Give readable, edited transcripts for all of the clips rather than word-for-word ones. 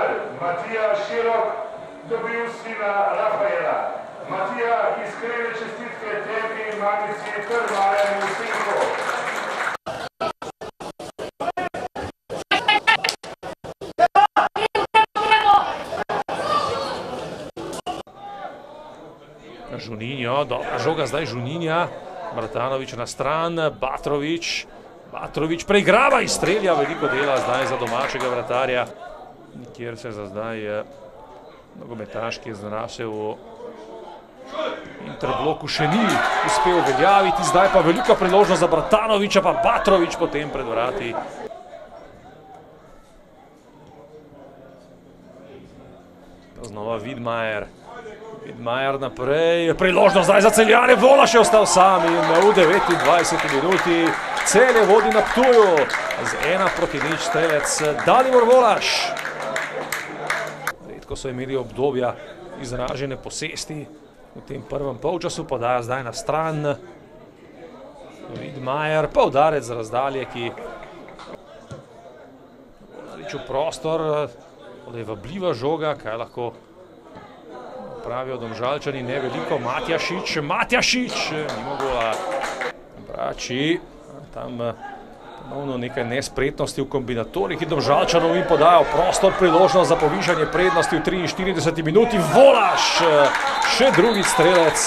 kralj Matija Širok dobil sina Rafaela. Matija, iskrene čestitke tebi in mamici ter malemu sinku. Žuninjo, dobra žoga zdaj Žuninja, Bratanović na stran, Batrović preigrava in strelja, veliko dela zdaj za domačega vratarja, kjer se za zdaj nogometaš, ki je zrasel v interbloku, še ni uspel uveljaviti, zdaj pa velika priložnost za Bratanovića, pa Batrović potem pred vrati. Znova Widmajer naprej, priložnost zdaj za Celjane, Volaš je ostal sam in v 29 minuti Celje vodi na Ptuju z 1-0 strelec Dalibor Volaš. Redko so imeli obdobja izražene posesti v tem prvem polčasu, podaja zdaj na stran Widmajer, pa udarec z razdalje, ki Volarič v prostor, da je vabljiva žoga, kaj lahko pravijo Domžalčani, ne veliko. Matjašič, mimo gola. Brači, tam ponovno nekaj nespretnosti v kombinatorih in Domžalčanov jim podajo prostor, priložnost za povišanje prednosti v 43 minuti. Volaš, še drugi strelec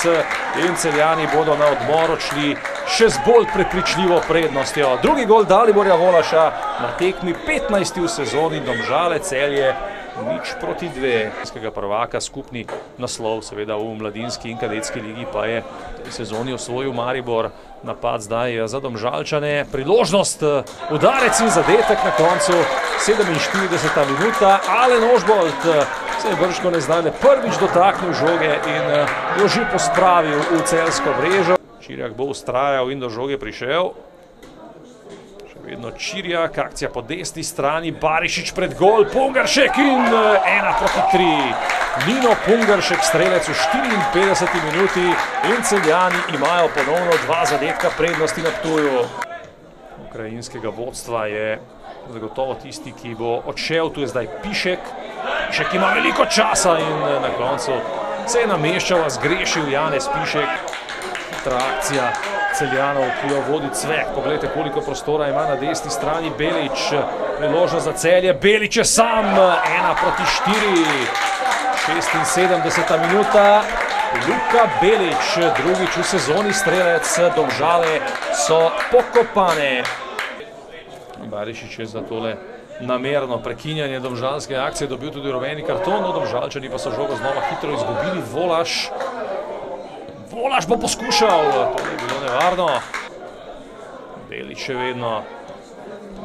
in Celjani bodo na odmor odšli še z bolj prepričljivo prednostjo. Drugi gol Daliborja Volaša na tekmi 15. v sezoni Domžale Celje. 0-2. Prvaka, skupni naslov, seveda v mladinski in kadetski ligi, pa je v tej sezoni osvojil Maribor. Napad zdaj za Domžalčane, priložnost, udarec in zadetek na koncu, 47. minuta. Alen Ožbolt se je bržkone zdaj prvič dotaknil žoge in jo že pospravil v celjsko mrežo. Čirjak bo ustrajal in do žoge prišel. Vedno Čirjak, akcija po desni strani, Barišić pred gol, Pungaršek in 1-3. Nino Pungaršek, strelec v 54 minuti in Celjani imajo ponovno 2 zadetka prednosti na Ptuju. Ukrajinskega vodstva je zagotovo tisti, ki bo odšel, tu je zdaj Pišek. Pišek ima veliko časa in na koncu se je nameščal, a zgrešil Janez Pišek. Hitra akcija Celjanov, ki jo vodi Cvek. Poglejte, koliko prostora ima na desni strani. Belić, priložnost za Celje. Belić je sam, 1-4. 76. minuta. Luka Belić, drugič v sezoni strelec. Domžale so pokopane. Barišić je za tole namerno prekinjanje domžalske akcije dobil tudi rumeni karton. Domžalčani pa so žogo znova hitro izgubili. Volaš bo poskušal, to je bilo nevarno. Belić še vedno.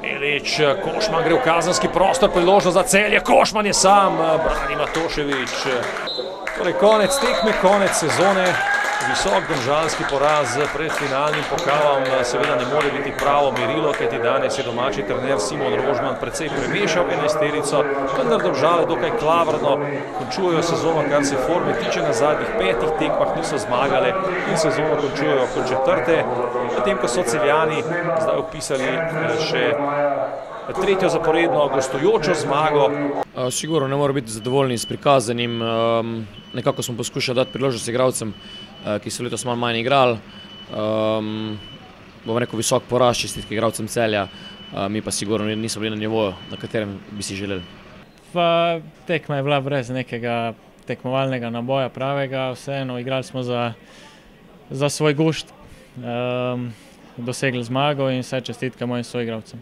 Belić, Košman gre v kazenski prostor, priložnost za Celje, Košman je sam, brani Matošević. Torej konec tekme, konec sezone, visok domžalski poraz pred finalnim pokalom seveda ne more biti pravo merilo, kajti danes je domači trener Simon Rožman precej premešal enajsterico, vendar Domžale dokaj klavrno končujejo sezono, kar se forme tiče. Na zadnjih 5 tekmah niso zmagale in sezono končujejo kot 4., medtem ko so Celjani zdaj vpisali še 3. zaporedno gostujočo zmago. Sigurno ne moramo biti zadovoljni s prikazanim, nekako smo poskušali dati priložnost igralcem, ki so letos malo manj igrali. Bom rekel, visok poraz, čestitke igralcem Celja, mi pa sigurno nismo bili na nivoju, na katerem bi si želeli. Tekma je bila brez nekega tekmovalnega naboja pravega, vseeno igrali smo za svoj gušt, dosegli zmago in vse čestitke mojim soigralcem.